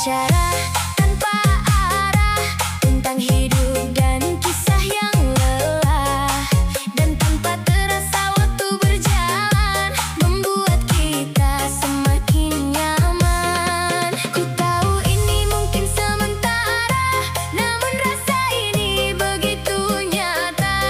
berbicara tanpa arah tentang hidup dan kisah yang lelah. Dan tanpa terasa waktu berjalan membuat kita semakin nyaman. Ku tahu ini mungkin sementara, namun rasa ini begitu nyata.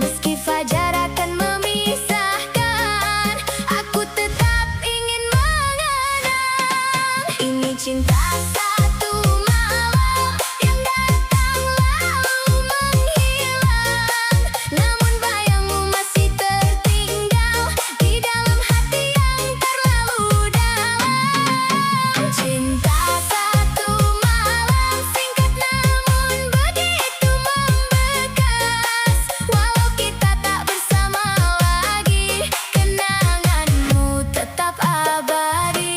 Meski fajar akan memisahkan, aku tetap ingin mengenang. Ini cinta satu malam yang datang lalu menghilang, namun bayangmu masih tertinggal di dalam hati yang terlalu dalam. Cinta satu malam singkat namun begitu membekas. Walau kita tak bersama lagi, kenanganmu tetap abadi.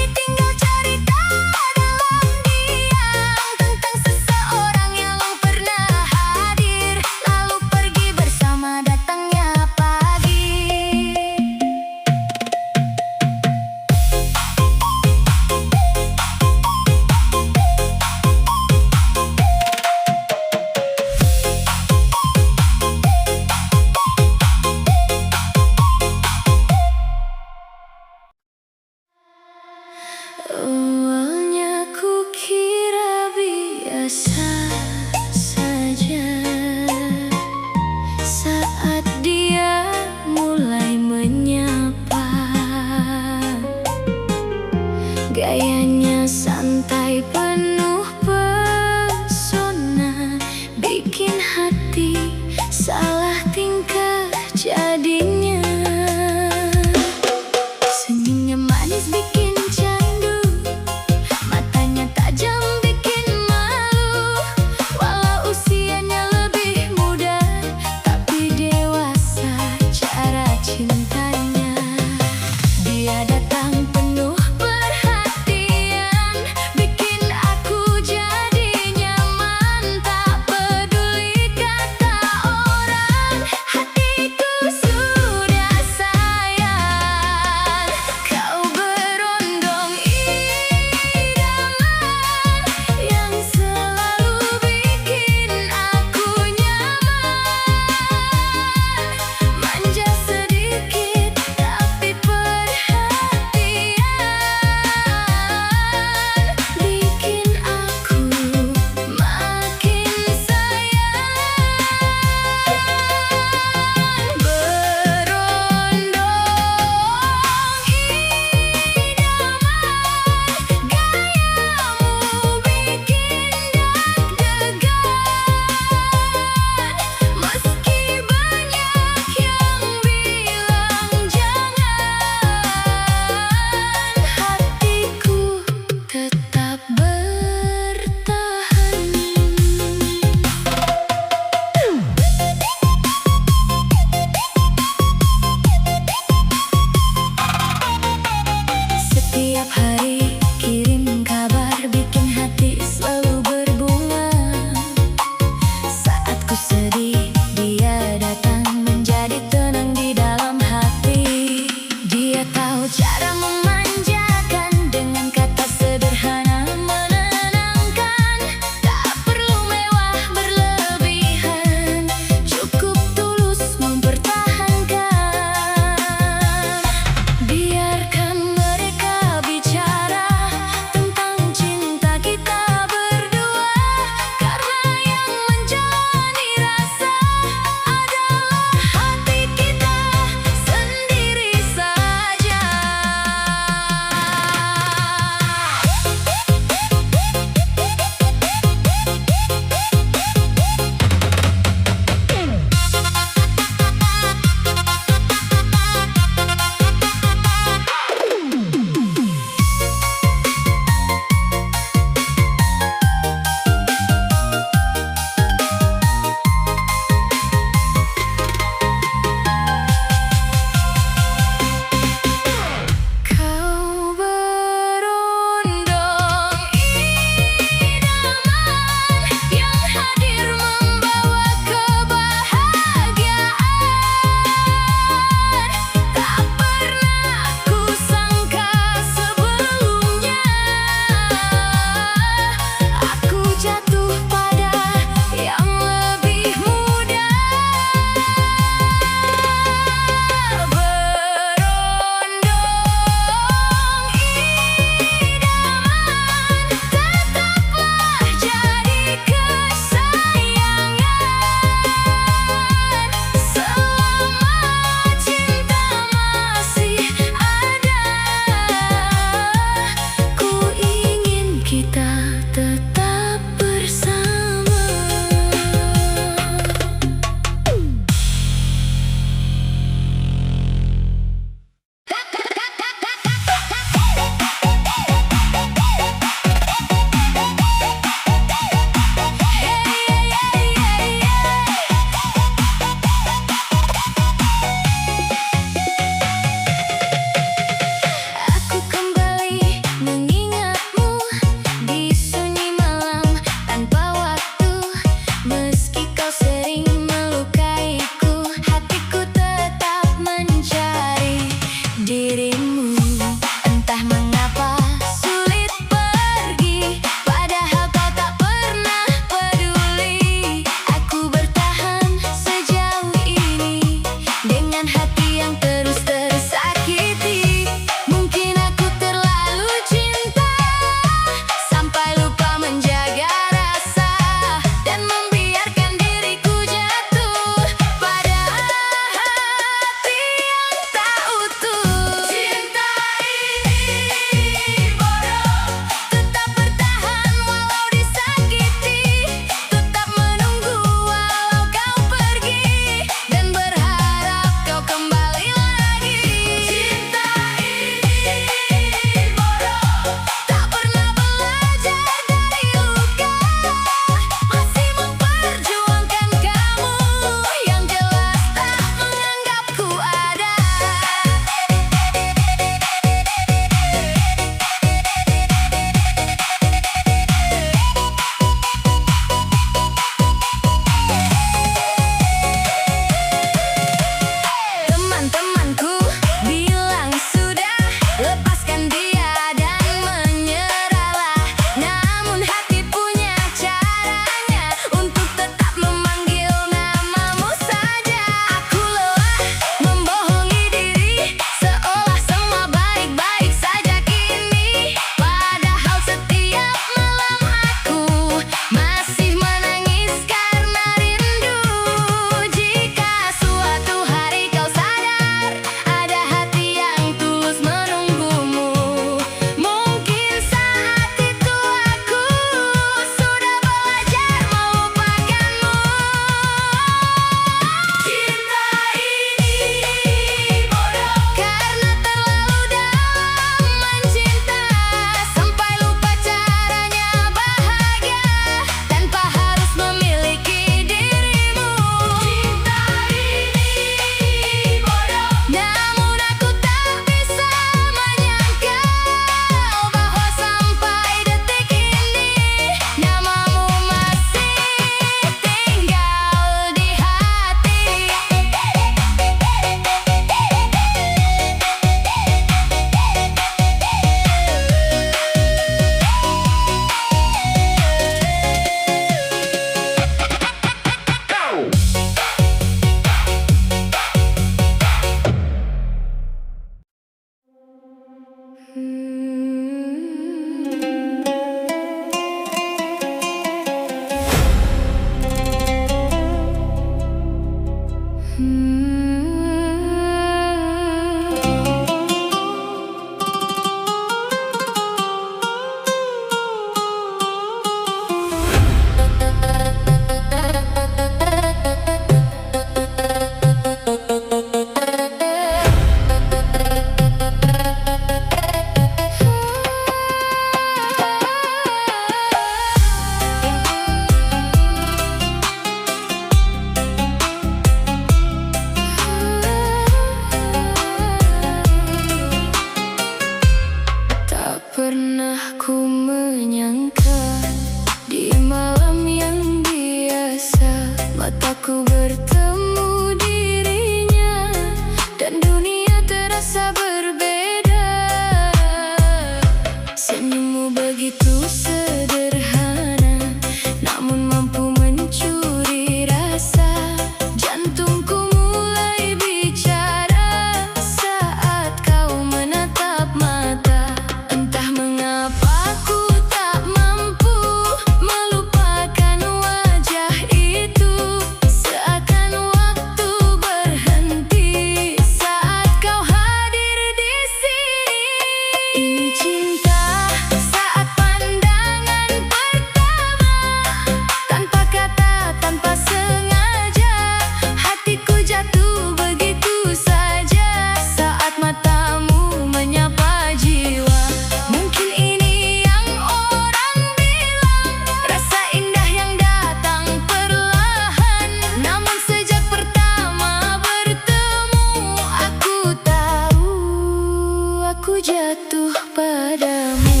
jatuh padamu.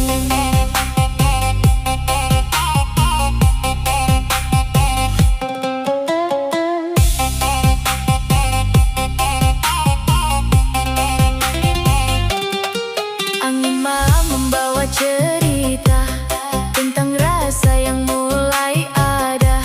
Angin malam membawa cerita tentang rasa yang mulai ada.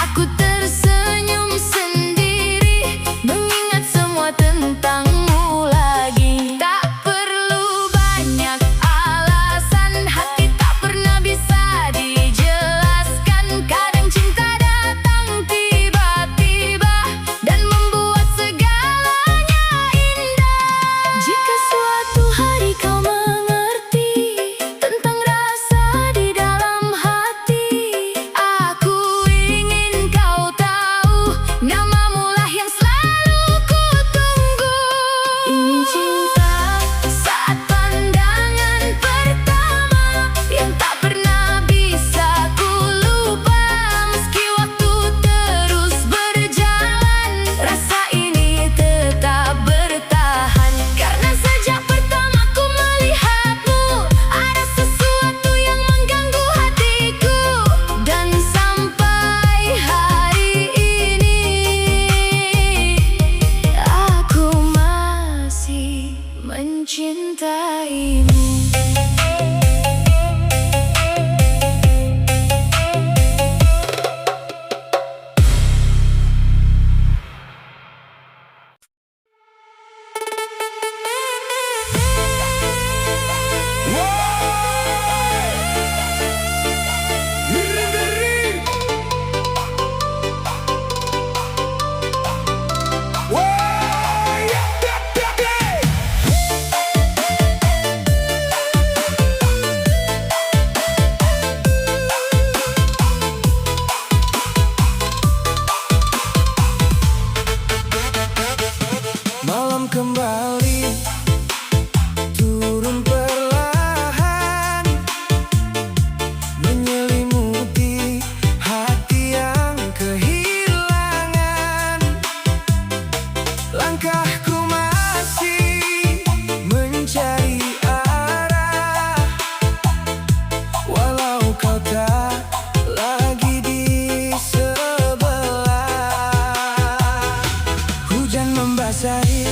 Aku tersenyum sendiri mengingat semua tentangmu lagi. Tak perlu banyak alasan, hati tak pernah bisa dijelaskan. Kadang cinta datang tiba-tiba dan membuat segalanya indah. Jika suatu hari kau mengerti tentang rasa di dalam hati, aku ingin kau tahu namamu lah yang selalu ku tunggu. Ini cinta saat pandangan pertama yang tak pernah bisa ku lupa. Meski waktu terus berjalan, rasa ini tetap bertahan. Karena sejak pertama ku melihatmu, ada sesuatu yang mengganggu hatiku. Dan sampai hari ini, aku masih mencintaimu. Malam kembali turun perlahan, menyelimuti hati yang kehilangan. Langkahku masih mencari arah, walau kau tak lagi di sebelah. Hujan membasahi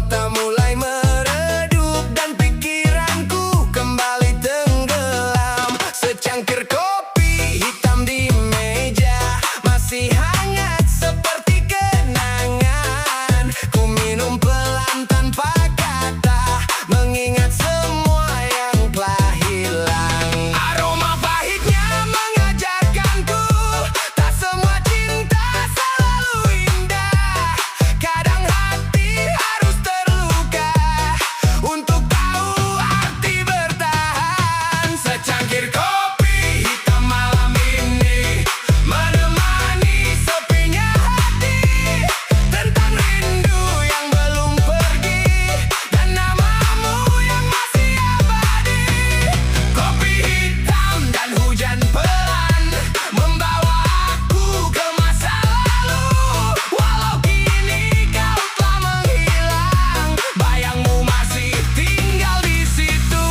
mata mulai meredup dan pikiranku kembali tenggelam. Secangkir kopi hitam di meja masih hangat seperti kenangan. Ku minum pelan tanpa kata, mengingat semua yang telah hilang. Aroma pahitnya mengajarkanku, tak semua cinta selalu indah. Kadang hati harus terluka untuk tahu arti bertahan. Secangkir kopi hitam malam ini menemani sepinya hati, tentang rindu yang belum pergi dan namamu yang masih abadi. Kopi hitam dan hujan pelan membawa aku ke masa lalu. Walau kini kau telah menghilang, bayangmu masih tinggal di situ.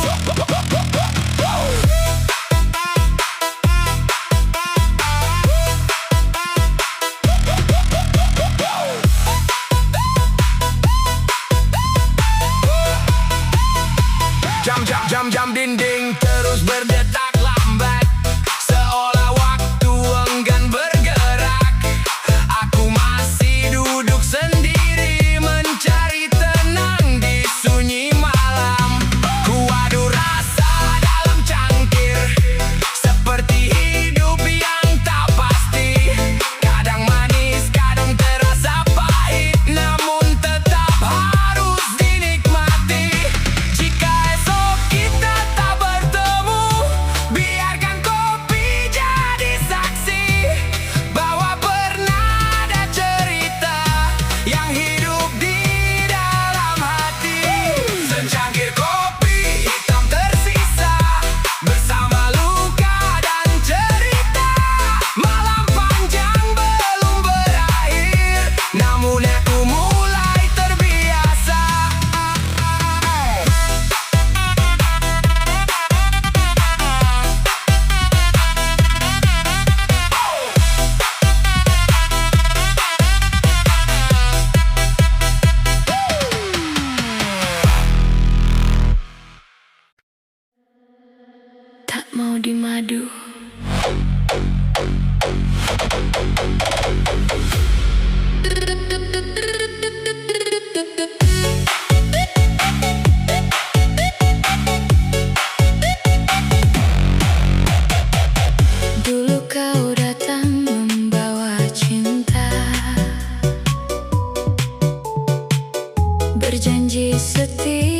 Jam dinding terus berdetak lambat, seolah waktu enggan bergerak. Aku masih duduk sendiri mencari tenang di sunyi malam. Ku adu rasa dalam cangkir, seperti hidup yang tak pasti. Kadang manis, kadang terasa pahit, namun tetap harus dinikmati. Jika esok kita tak bertemu, biarkan kopi jadi saksi bahwa pernah ada cerita yang hidup di dalam hati. Secangkir kopi hitam tersisa bersama luka dan cerita. Malam panjang belum berakhir, namun aku mulai terbiasa. Tak mau dimadu. Dulu kau datang membawa cinta, berjanji setia.